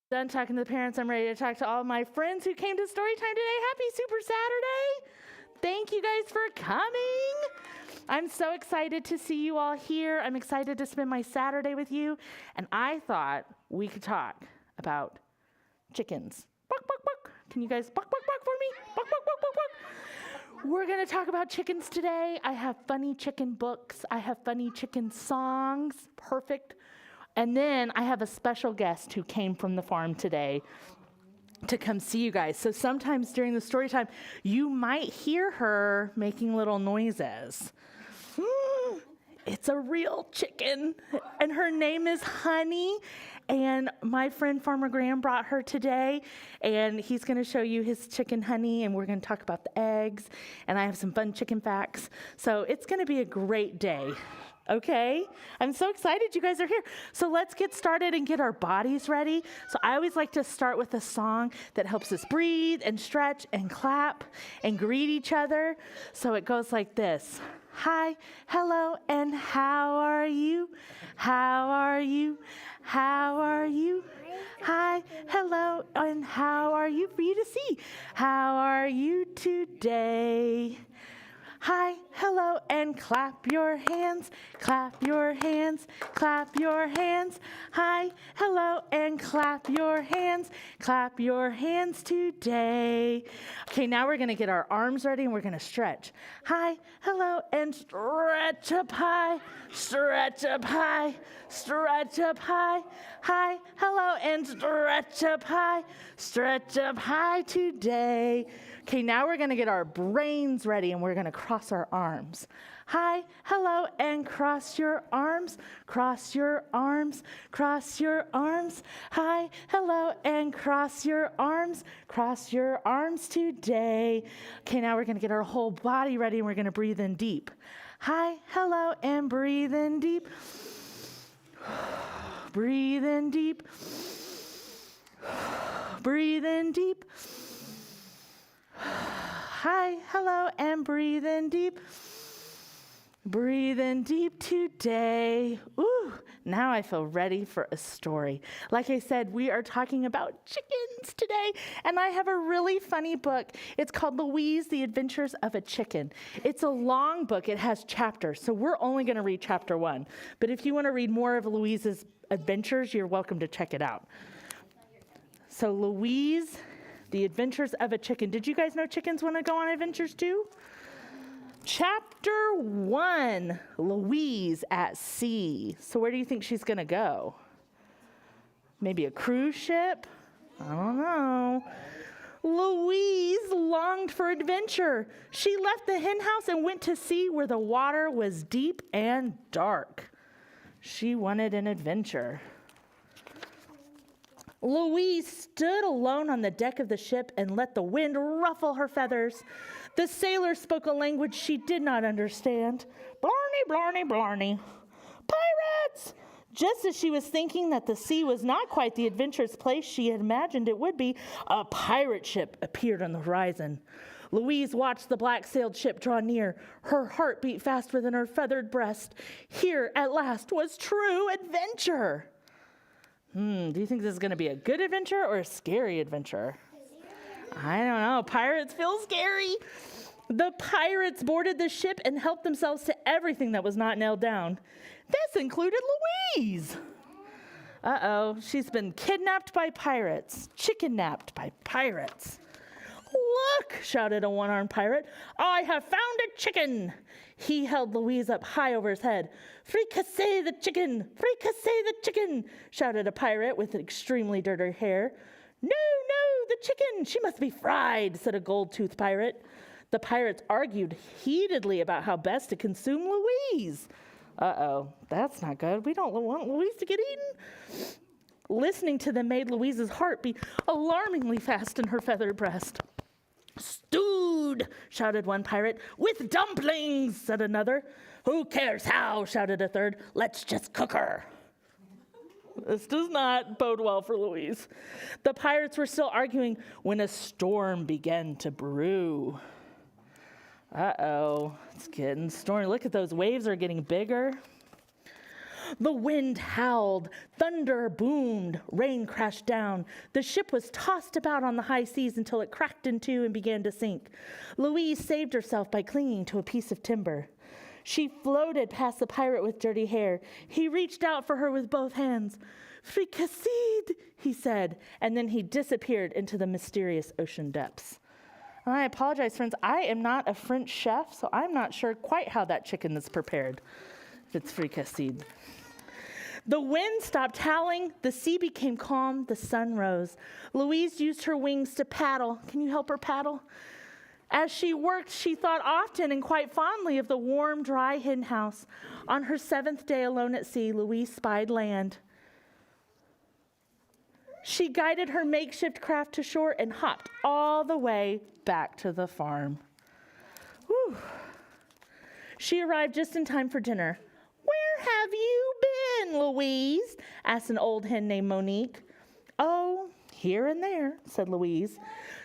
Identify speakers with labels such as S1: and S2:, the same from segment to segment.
S1: Done talking to the parents. I'm ready to talk to all my friends who came to Storytime today. Happy Super Saturday. Thank you guys for coming. I'm so excited to see you all here. I'm excited to spend my Saturday with you. And I thought we could talk about chickens. Buck, buck, buck. Can you guys buck, buck, buck for me? Buck, buck, buck, buck, buck. We're going to talk about chickens today. I have funny chicken books. I have funny chicken songs. Perfect. And then I have a special guest who came from the farm today to come see you guys. So sometimes during the story time, you might hear her making little noises. It's a real chicken, and her name is Honey. And my friend Farmer Graham brought her today, and he's going to show you his chicken Honey, and we're going to talk about the eggs, and I have some fun chicken facts. So it's going to be a great day. Okay, I'm so excited you guys are here. So let's get started and get our bodies ready. So I always like to start with a song that helps us breathe and stretch and clap and greet each other. So it goes like this. Hi, hello, and how are you? How are you? How are you? Hi, hello, and how are you? For you to see. How are you today? Hi, hello, and clap your hands, clap your hands, clap your hands. Hi, hello, and clap your hands today. Okay, now we're going to get our arms ready, and we're going to stretch. Hi, hello, and stretch up high, stretch up high, stretch up high. Hi, hello, and stretch up high today. Okay, now we're going to get our brains ready, and we're going to cross our arms. Hi, hello, and cross your arms, cross your arms, cross your arms. Hi, hello, and cross your arms today. Okay, now we're going to get our whole body ready, and we're going to breathe in deep. Hi, hello, and breathe in deep. Breathe in deep. Breathe in deep. Hi, hello, and breathe in deep. Breathe in deep today. Ooh, now I feel ready for a story. Like I said, we are talking about chickens today, and I have a really funny book. It's called Louise, The Adventures of a Chicken. It's a long book. It has chapters, so we're only going to read chapter 1. But if you want to read more of Louise's adventures, you're welcome to check it out. So Louise, The Adventures of a Chicken. Did you guys know chickens want to go on adventures too? Chapter 1, Louise at sea. So where do you think she's going to go? Maybe a cruise ship? I don't know. Louise longed for adventure. She left the hen house and went to sea where the water was deep and dark. She wanted an adventure. Louise stood alone on the deck of the ship and let the wind ruffle her feathers. The sailor spoke a language she did not understand. Blarney, blarney, blarney. Pirates! Just as she was thinking that the sea was not quite the adventurous place she had imagined it would be, a pirate ship appeared on the horizon. Louise watched the black-sailed ship draw near. Her heart beat fast within her feathered breast. Here, at last, was true adventure. Do you think this is going to be a good adventure or a scary adventure? I don't know. Pirates feel scary. The pirates boarded the ship and helped themselves to everything that was not nailed down. This included Louise. Uh-oh. She's been kidnapped by pirates. Chicken-napped by pirates. Look, shouted a one-armed pirate. I have found a chicken. He held Louise up high over his head. Fricassee the chicken! Fricassee the chicken! Shouted a pirate with extremely dirty hair. No, the chicken! She must be fried, said a gold-toothed pirate. The pirates argued heatedly about how best to consume Louise. Uh-oh, that's not good. We don't want Louise to get eaten. Listening to them made Louise's heart beat alarmingly fast in her feathered breast. Stewed, shouted one pirate. With dumplings, said another. Who cares how, shouted a third. Let's just cook her. This does not bode well for Louise. The pirates were still arguing when a storm began to brew. Uh-oh, it's getting stormy. Look at those waves are getting bigger. The wind howled, thunder boomed, rain crashed down. The ship was tossed about on the high seas until it cracked in two and began to sink. Louise saved herself by clinging to a piece of timber. She floated past the pirate with dirty hair. He reached out for her with both hands. "Fricassee," he said, and then he disappeared into the mysterious ocean depths. And I apologize, friends. I am not a French chef, so I'm not sure quite how that chicken is prepared, if it's fricassee. The wind stopped howling, the sea became calm, the sun rose. Louise used her wings to paddle. Can you help her paddle? As she worked, she thought often and quite fondly of the warm, dry hen house. On her 7th day alone at sea, Louise spied land. She guided her makeshift craft to shore and hopped all the way back to the farm. Whew. She arrived just in time for dinner. "Where have you been, Louise?" asked an old hen named Monique. "Oh, here and there," said Louise.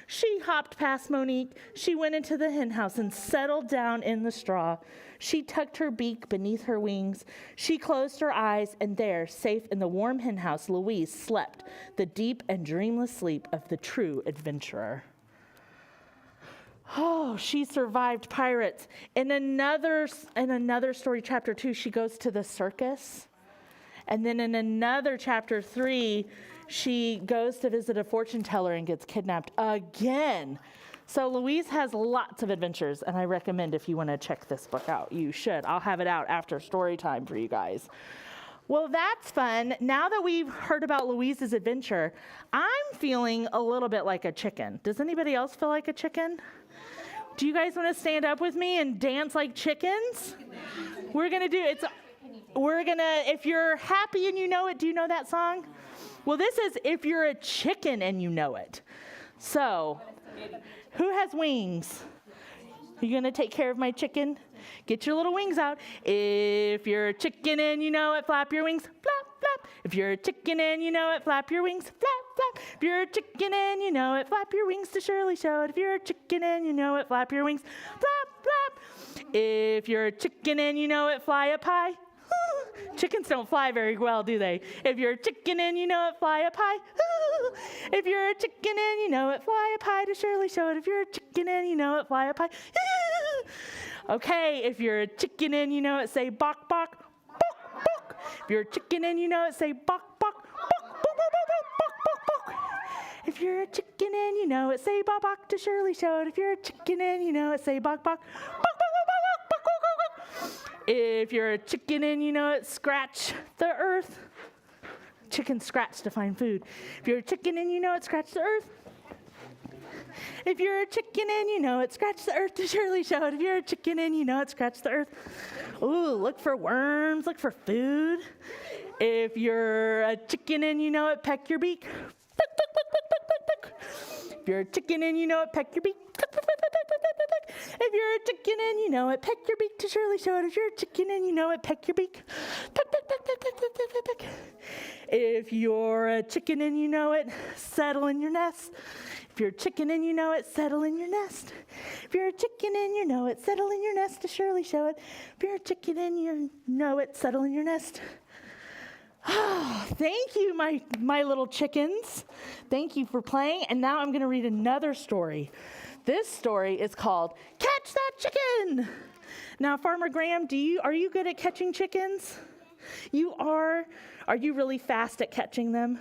S1: She hopped past Monique. She went into the hen house and settled down in the straw. She tucked her beak beneath her wings. She closed her eyes, and there, safe in the warm hen house, Louise slept the deep and dreamless sleep of the true adventurer. Oh, she survived pirates. In another story, chapter 2, she goes to the circus. And then in another chapter 3, she goes to visit a fortune teller and gets kidnapped again. So Louise has lots of adventures, and I recommend if you want to check this book out, you should. I'll have it out after story time for you guys. Well, that's fun. Now that we've heard about Louise's adventure, I'm feeling a little bit like a chicken. Does anybody else feel like a chicken? Do you guys want to stand up with me and dance like chickens? We're going to do it. If you're happy and you know it, do you know that song? Well, this is if you're a chicken and you know it. So, who has wings? Are you going to take care of my chicken? Get your little wings out. If you're a chicken and you know it, flap your wings, flap, flap. If you're a chicken and you know it, flap your wings, flap, flap. If you're a chicken and you know it, flap your wings to surely show it. If you're a chicken and you know it, flap your wings, flap, flap. If you're a chicken and you know it, fly up high. Chickens don't fly very well, do they? If you're a chicken and you know it, fly up high. If you're a chicken and you know it, fly up high to surely show it. If you're a chicken and you know it, fly up high. Okay, if you're a chicken and you know it, say bok, bok, bok, bok. If you're a chicken and you know it, say bok, bok, bok, bok, bok, bok, bok, bok. If you're a chicken and you know it, say bok, bok to surely show it. If you're a chicken and you know it, say bok, bok, bok, bok, bok, bok, bok, bok, bok. If you're a chicken and you know it, scratch the earth. Chickens scratch to find food. If you're a chicken and you know it, scratch the earth. If you're a chicken and you know it, scratch the earth to surely show it. If you're a chicken and you know it, scratch the earth. Ooh, look for worms, look for food. If you're a chicken and you know it, peck your beak. If you're a chicken and you know it, peck your beak. If you're a chicken and you know it, peck your beak to surely show it. If you're a chicken and you know it, peck your beak. Peck, peck, peck, peck, peck, peck, peck, peck. If you're a chicken and you know it, settle in your nest. If you're a chicken and you know it, settle in your nest. If you're a chicken and you know it, settle in your nest to surely show it. If you're a chicken and you know it, settle in your nest. Oh, thank you, my little chickens. Thank you for playing. And now I'm going to read another story. This story is called Catch That Chicken. Now, Farmer Graham, are you good at catching chickens? You are? Are you really fast at catching them?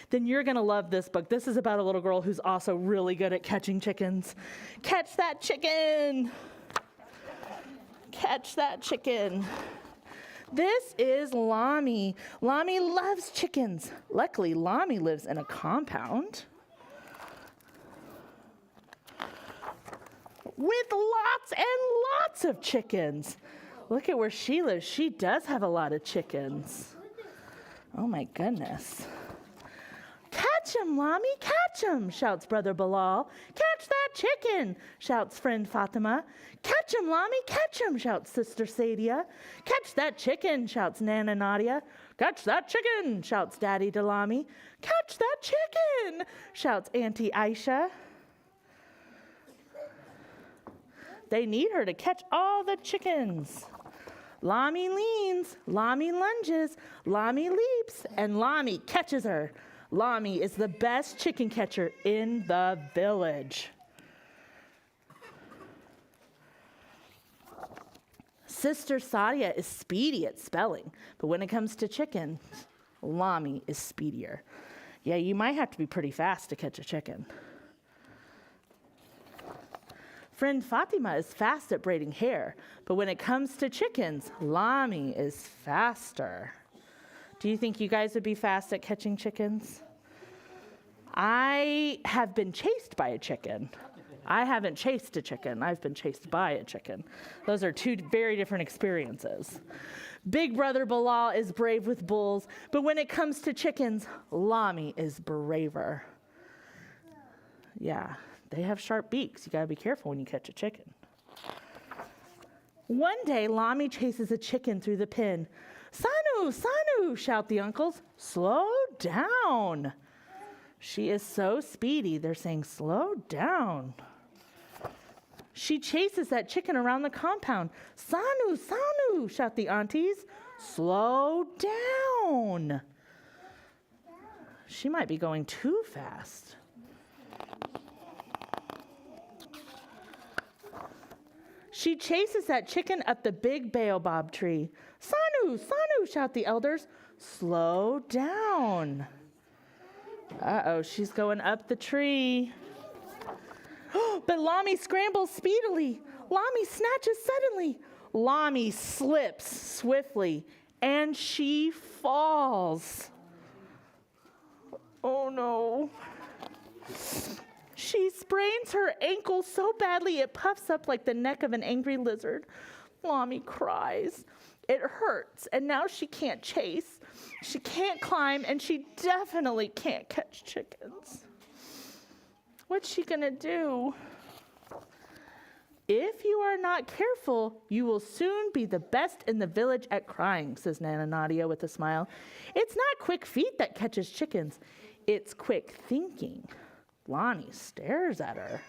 S1: Then you're going to love this book. This is about a little girl who's also really good at catching chickens. Catch that chicken. Catch that chicken. This is Lami. Lami loves chickens. Luckily, Lami lives in a compound with lots and lots of chickens. Look at where she lives. She does have a lot of chickens. Oh my goodness. Catch him, Lami, catch him, shouts Brother Bilal. Catch that chicken, shouts friend Fatima. Catch him, Lami, catch him, shouts Sister Sadia. Catch that chicken, shouts Nana Nadia. Catch that chicken, shouts Daddy Delami. Catch that chicken, shouts Auntie Aisha. They need her to catch all the chickens. Lami leans, Lami lunges, Lami leaps, and Lami catches her. Lami is the best chicken catcher in the village. Sister Sadia is speedy at spelling, but when it comes to chicken, Lami is speedier. Yeah, you might have to be pretty fast to catch a chicken. Friend Fatima is fast at braiding hair, but when it comes to chickens, Lami is faster. Do you think you guys would be fast at catching chickens? I have been chased by a chicken. I haven't chased a chicken. I've been chased by a chicken. Those are two very different experiences. Big brother Bilal is brave with bulls, but when it comes to chickens, Lami is braver. Yeah, they have sharp beaks. You gotta be careful when you catch a chicken. One day, Lami chases a chicken through the pen. Sanu, Sanu, shout the uncles. Slow down. She is so speedy, they're saying, slow down. She chases that chicken around the compound. Sanu, Sanu, shout the aunties. Slow down. She might be going too fast. She chases that chicken up the big baobab tree. Sanu, Sanu, shout the elders. Slow down. Uh-oh, she's going up the tree. But Lami scrambles speedily. Lami snatches suddenly. Lami slips swiftly, and she falls. Oh no. She sprains her ankle so badly it puffs up like the neck of an angry lizard. Lami cries. It hurts, and now she can't chase. She can't climb, and she definitely can't catch chickens. What's she gonna do? If you are not careful, you will soon be the best in the village at crying, says Nana Nadia with a smile. It's not quick feet that catches chickens. It's quick thinking. Lonnie stares at her.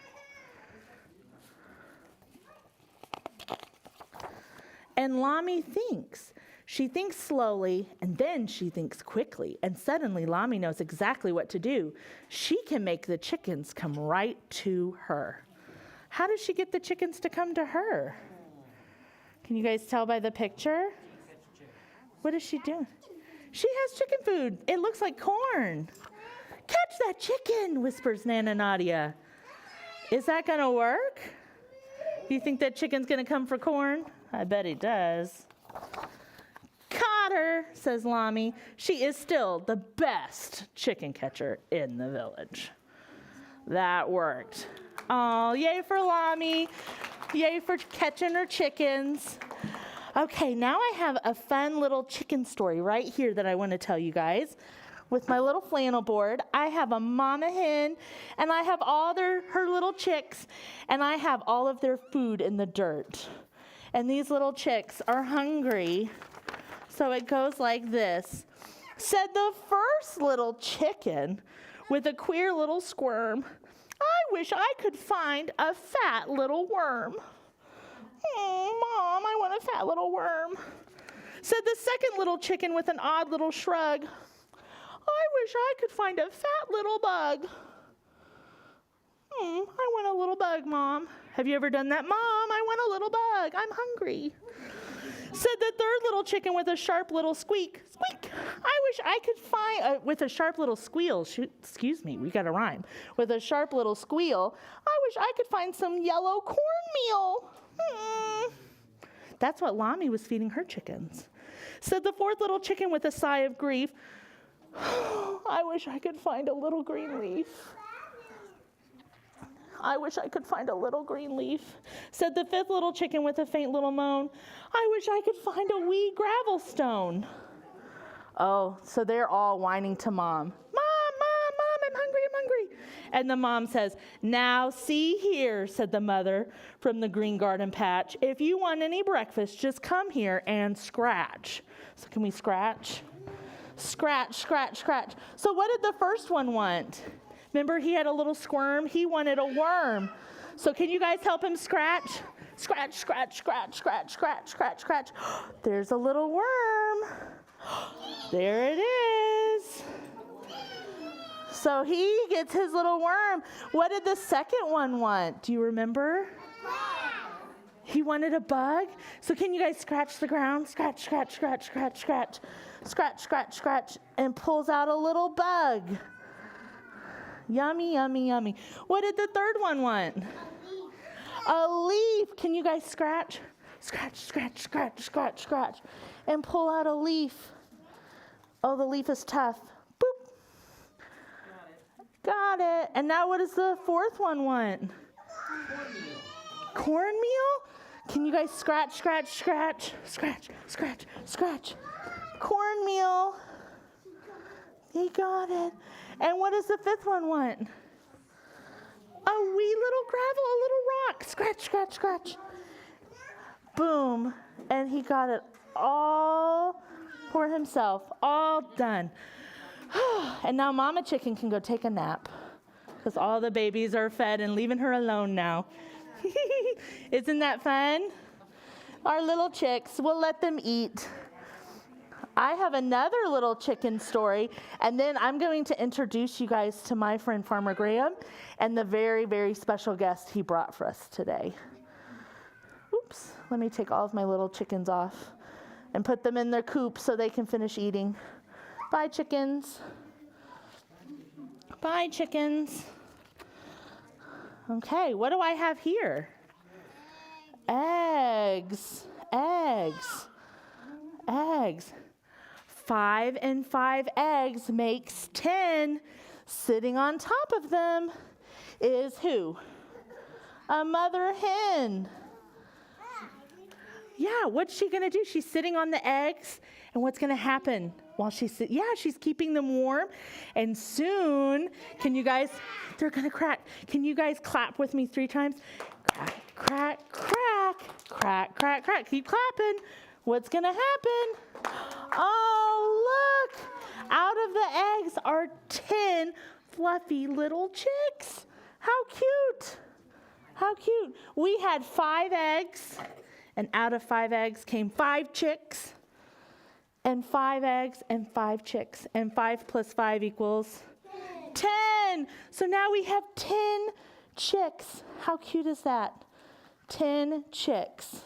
S1: And Lami thinks. She thinks slowly, and then she thinks quickly. And suddenly, Lami knows exactly what to do. She can make the chickens come right to her. How does she get the chickens to come to her? Can you guys tell by the picture? What is she doing? She has chicken food. It looks like corn. Catch that chicken, whispers Nana Nadia. Is that going to work? You think that chicken's going to come for corn? I bet he does. Caught her, says Lami. She is still the best chicken catcher in the village. That worked. Oh, yay for Lami. Yay for catching her chickens. Okay, now I have a fun little chicken story right here that I want to tell you guys. With my little flannel board, I have a mama hen, and I have all her little chicks, and I have all of their food in the dirt. And these little chicks are hungry. So it goes like this. Said the first little chicken with a queer little squirm, I wish I could find a fat little worm. Mom, I want a fat little worm. Said the second little chicken with an odd little shrug, I wish I could find a fat little bug. I want a little bug, Mom. Have you ever done that? Mom, I want a little bug. I'm hungry. Said the third little chicken with a sharp little squeak. Squeak. I wish I could find, with a sharp little squeal. Excuse me, we got to rhyme. With a sharp little squeal, I wish I could find some yellow cornmeal. That's what Lami was feeding her chickens. Said the fourth little chicken with a sigh of grief, I wish I could find a little green leaf. I wish I could find a little green leaf. Said the fifth little chicken with a faint little moan, I wish I could find a wee gravel stone. Oh, so they're all whining to Mom. Mom, I'm hungry. And the mom says, now see here, said the mother from the green garden patch. If you want any breakfast, just come here and scratch. So can we scratch? Scratch, scratch, scratch. So what did the first one want? Remember, he had a little squirm. He wanted a worm. So can you guys help him scratch? Scratch, scratch, scratch, scratch, scratch, scratch, scratch. There's a little worm. There it is. So he gets his little worm. What did the second one want? Do you remember? He wanted a bug. So can you guys scratch the ground? Scratch, scratch, scratch, scratch, scratch. Scratch, scratch, scratch, and pulls out a little bug. Yummy, yummy, yummy. What did the third one want? A leaf. Can you guys scratch? Scratch, scratch, scratch, scratch, scratch, and pull out a leaf. Oh, the leaf is tough. Boop. Got it. And now what does the fourth one want? Cornmeal? Can you guys scratch, scratch, scratch, scratch, scratch, scratch? Cornmeal. He got it. And what does the fifth one want? A wee little gravel, a little rock. Scratch, scratch, scratch. Boom. And he got it all for himself. All done. And now Mama Chicken can go take a nap because all the babies are fed and leaving her alone now. Isn't that fun? Our little chicks, we'll let them eat. I have another little chicken story, and then I'm going to introduce you guys to my friend Farmer Graham and the very, very special guest he brought for us today. Oops, let me take all of my little chickens off and put them in their coop so they can finish eating. Bye, chickens. Bye, chickens. Okay, what do I have here? Eggs, eggs, eggs. 5 and 5 eggs makes 10. Sitting on top of them is who? A mother hen. Yeah, what's she going to do? She's sitting on the eggs, and what's going to happen while she's sitting? Yeah, she's keeping them warm, and soon, can you guys, they're going to crack. Can you guys clap with me 3 times? Crack, crack, crack, crack, crack, crack. Keep clapping. What's going to happen? Oh, look. Out of the eggs are 10 fluffy little chicks. How cute. How cute. We had 5 eggs, and out of 5 eggs came 5 chicks, and 5 eggs and 5 chicks, and 5 plus 5 equals 10. So now we have 10 chicks. How cute is that? 10 chicks.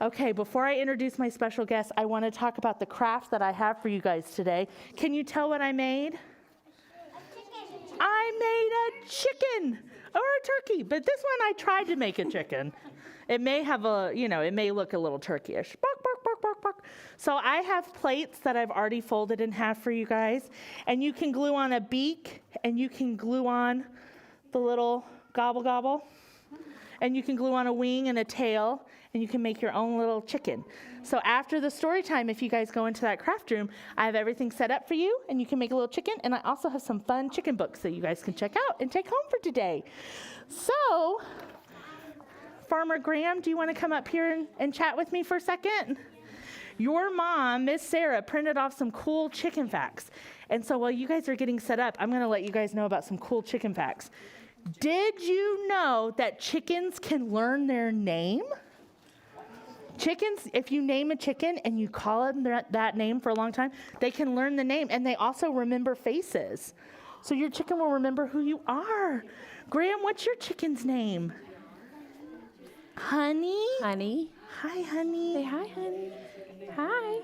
S1: Okay, before I introduce my special guest, I want to talk about the craft that I have for you guys today. Can you tell what I made?
S2: A chicken.
S1: I made a chicken or a turkey, but this one I tried to make a chicken. It may have it may look a little turkey-ish. Bark, bark, bark, bark, bark. So I have plates that I've already folded in half for you guys, and you can glue on a beak, and you can glue on the little gobble gobble, and you can glue on a wing and a tail, and you can make your own little chicken. So after the story time, if you guys go into that craft room, I have everything set up for you, and you can make a little chicken, and I also have some fun chicken books that you guys can check out and take home for today. So, Farmer Graham, do you want to come up here and chat with me for a second? Your mom, Miss Sarah, printed off some cool chicken facts. And so while you guys are getting set up, I'm going to let you guys know about some cool chicken facts. Did you know that chickens can learn their name? Chickens, if you name a chicken and you call them that name for a long time, they can learn the name, and they also remember faces. So your chicken will remember who you are. Graham, what's your chicken's name? Honey?
S3: Honey.
S1: Hi, honey.
S3: Say hi, honey. Hi.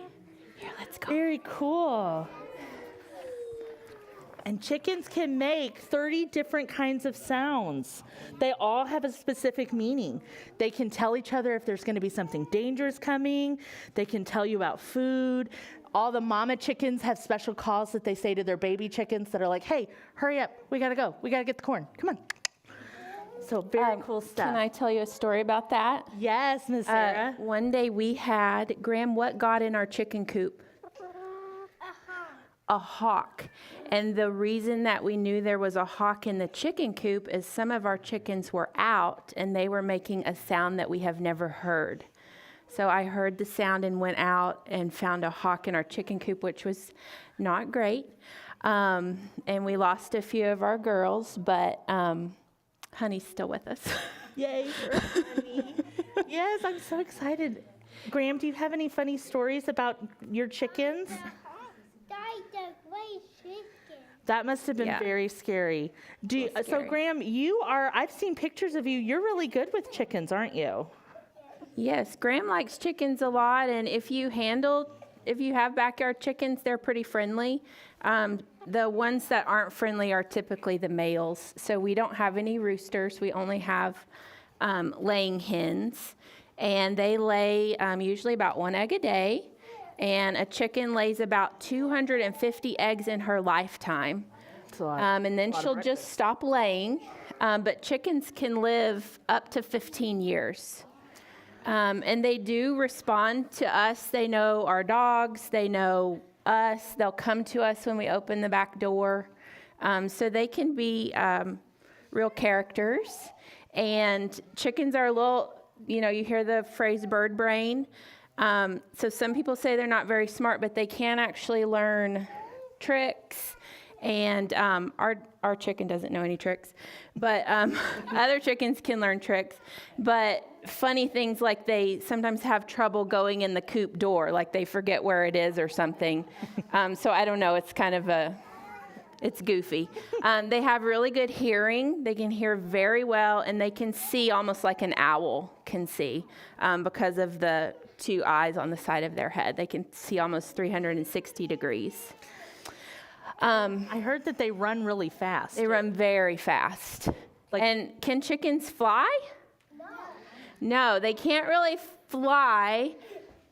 S3: Here, let's go.
S1: Very cool. And chickens can make 30 different kinds of sounds. They all have a specific meaning. They can tell each other if there's going to be something dangerous coming. They can tell you about food. All the mama chickens have special calls that they say to their baby chickens that are like, hey, hurry up. We got to go. We got to get the corn. Come on. So very cool stuff.
S3: Can I tell you a story about that?
S1: Yes, Miss Sarah.
S3: One day we had, Graham, what got in our chicken coop? A hawk. And the reason that we knew there was a hawk in the chicken coop is some of our chickens were out and they were making a sound that we have never heard. So I heard the sound and went out and found a hawk in our chicken coop, which was not great. And we lost a few of our girls, but Honey's still with us.
S1: Yay for Honey. Yes, I'm so excited. Graham, do you have any funny stories about your chickens?
S2: Died the way chicken.
S1: That must have been
S3: Yeah.
S1: very scary. So
S3: scary.
S1: Graham, I've seen pictures of you. You're really good with chickens, aren't you?
S3: Yes, Graham likes chickens a lot, and if you have backyard chickens, they're pretty friendly. The ones that aren't friendly are typically the males. So we don't have any roosters. We only have laying hens, and they lay usually about 1 egg a day. And a chicken lays about 250 eggs in her lifetime.
S1: That's a lot.
S3: And then she'll just stop laying. But chickens can live up to 15 years. And they do respond to us. They know our dogs. They know us. They'll come to us when we open the back door. So they can be real characters. And chickens are a little, you hear the phrase bird brain. So some people say they're not very smart, but they can actually learn tricks. And our chicken doesn't know any tricks, but other chickens can learn tricks. But funny things like they sometimes have trouble going in the coop door, like they forget where it is or something. So I don't know. It's kind of it's goofy. They have really good hearing. They can hear very well, and they can see almost like an owl can see because of the 2 eyes on the side of their head. They can see almost 360 degrees.
S1: I heard that they run really fast.
S3: They run very fast. And can chickens fly? No, they can't really fly,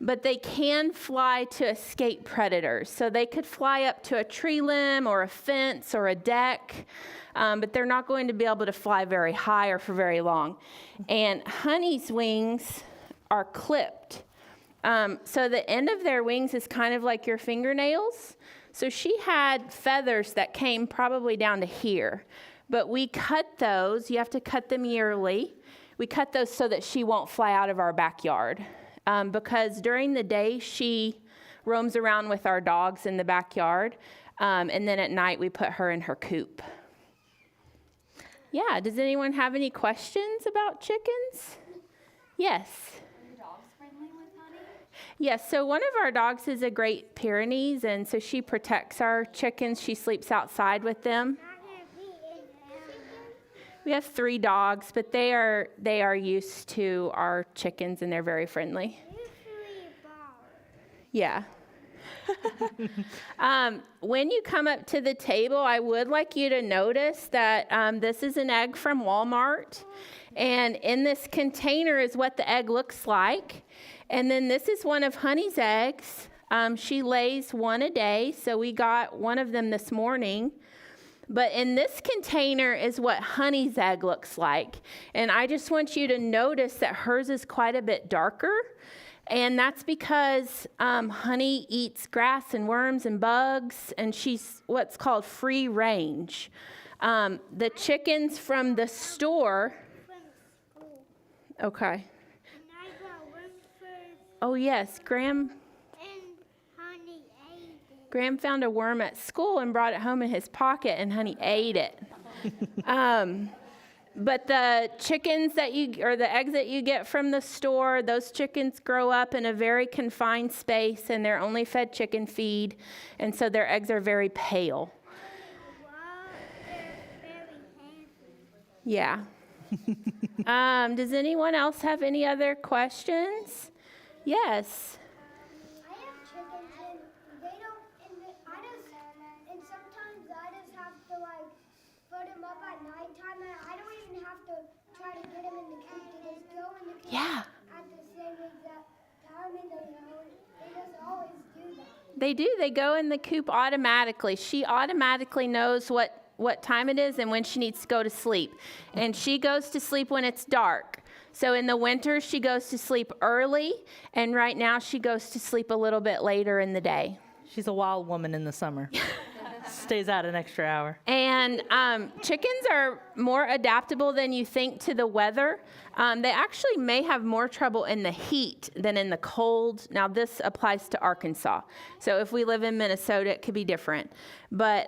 S3: but they can fly to escape predators. So they could fly up to a tree limb or a fence or a deck, but they're not going to be able to fly very high or for very long. And Honey's wings are clipped. So the end of their wings is kind of like your fingernails. So she had feathers that came probably down to here. But we cut those. You have to cut them yearly. We cut those so that she won't fly out of our backyard. Because during the day, she roams around with our dogs in the backyard. And then at night, we put her in her coop. Yeah, does anyone have any questions about chickens? Yes. Yes, so one of our dogs is a Great Pyrenees, and so she protects our chickens. She sleeps outside with them. We have 3 dogs, but they are used to our chickens, and they're very friendly. Yeah. When you come up to the table, I would like you to notice that this is an egg from Walmart, and in this container is what the egg looks like. And then this is one of Honey's eggs. She lays 1 a day, so we got 1 of them this morning. But in this container is what Honey's egg looks like. And I just want you to notice that hers is quite a bit darker. And that's because Honey eats grass and worms and bugs, and she's what's called free range. The chickens from the store. Okay. Oh, yes, Graham found a worm at school and brought it home in his pocket, and Honey ate it. But the chickens the eggs that you get from the store, those chickens grow up in a very confined space, and they're only fed chicken feed, and so their eggs are very pale. Yeah. Does anyone else have any other questions? Yes.
S2: I have chickens and they don't, and sometimes I just have to put them up at nighttime, and I don't even have to try to get them in the coop. They just go in the coop at the same exact time, and they just always do that.
S3: They do. They go in the coop automatically. She automatically knows what time it is and when she needs to go to sleep. And she goes to sleep when it's dark. So in the winter, she goes to sleep early, and right now she goes to sleep a little bit later in the day.
S1: She's a wild woman in the summer. Stays out an extra hour.
S3: And chickens are more adaptable than you think to the weather. They actually may have more trouble in the heat than in the cold. Now, this applies to Arkansas. So if we live in Minnesota, it could be different. But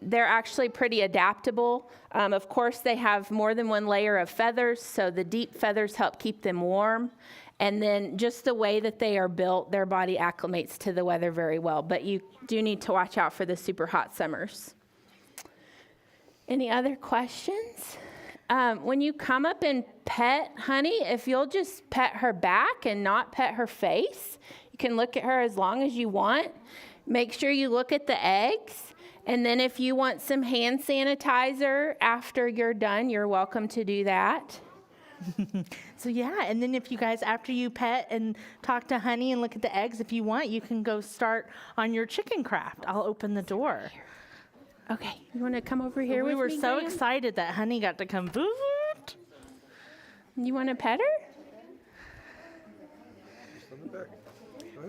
S3: they're actually pretty adaptable. Of course, they have more than one layer of feathers, so the deep feathers help keep them warm. And then just the way that they are built, their body acclimates to the weather very well. But you do need to watch out for the super hot summers. Any other questions? When you come up and pet Honey, if you'll just pet her back and not pet her face, you can look at her as long as you want. Make sure you look at the eggs. And then if you want some hand sanitizer after you're done, you're welcome to do that.
S1: So yeah, and then if you guys, after you pet and talk to Honey and look at the eggs, if you want, you can go start on your chicken craft. I'll open the door.
S3: Okay, you want to come over here with
S1: We were
S3: me,
S1: so
S3: Graham?
S1: excited that Honey got to come. Voot.
S3: You want to pet her?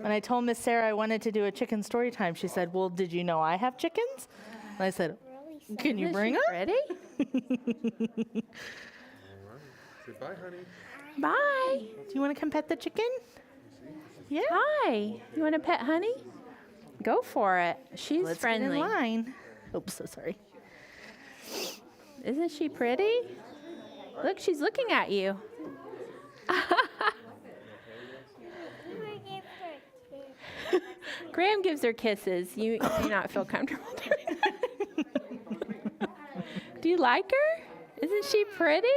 S1: When I told Miss Sarah I wanted to do a chicken story time, she said, "Well, did you know I have chickens?" And I said, "Can you
S3: Isn't
S1: bring
S3: she
S1: her?"
S3: pretty?
S4: Say bye, honey.
S3: Bye.
S1: Do you want to come pet the chicken? Yeah.
S3: Hi. You want to pet Honey? Go for it. She's
S1: Let's
S3: friendly.
S1: get in line. Oops, so sorry.
S3: Isn't she pretty? Look, she's looking at you. Graham gives her kisses. You do not feel comfortable doing that. Do you like her? Isn't she pretty?